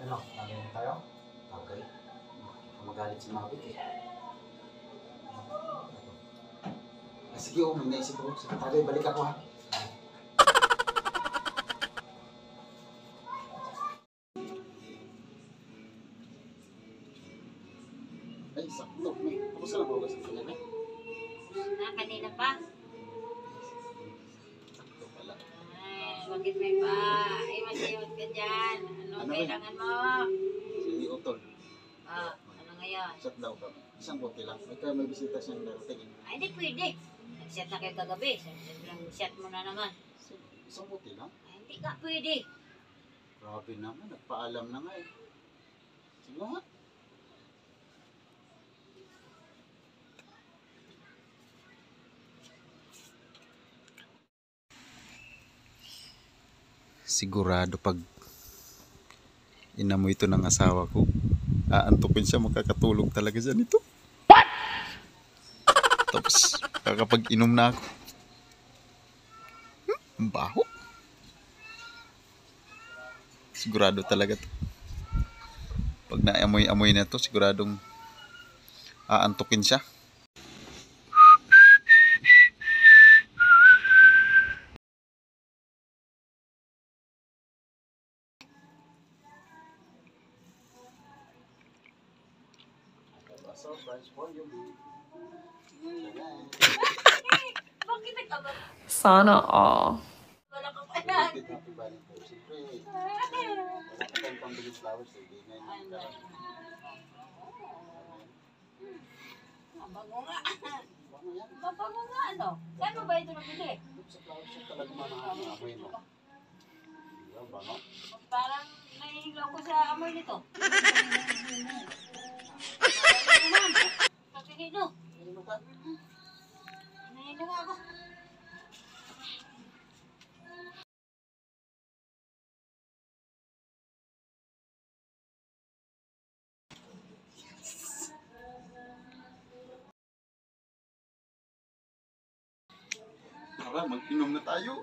Ano? Lagay na tayo? Okay. Magalit si Mabik eh. Sige, may naisip ko. Sige, tagay, balik ako ha. Ay, sakto. Kamusta na bukas ang kanya, may? Kanina pa. Sakto pala. Ay, bakit may pa? Ay, masiwat ka dyan. Ano kailangan mo? Si Utol. Ano ngayon? Chat daw kami. Isang bote lang. May bisita siyang darating. Ay, hindi pwede. Nag-set na kayo kagabi. Set mo na naman. Isang bote lang? Ay, hindi ka pwede. Grabe naman. Nagpaalam na nga eh. Sige nga. Sigurado pag inamoy ito ng asawa ko, aantukin siya, makakatulog talaga siya nito. What? Tapos, kapag inom na ako, ang baho. Sigurado talaga to. Pag naamoy-amoy na to, siguradong aantukin siya. Surprise for you. Bakit nagkabal? Sana all. Wala ka pa yan. Happy Valentine's. Siyempre, wala ka tayong pambili flowers. Hindi ngayon. Mabango nga. Bango yan. Mabango nga, ano? Saan mo ba ito nabili? Sa flowers shop talaga manahan ng amoy mo. Bango. Parang nahihilo ko sa amoy nito. Nahihilo. Nahilo ka? Nahihilo nga ako. Tara, mag-inom na tayo.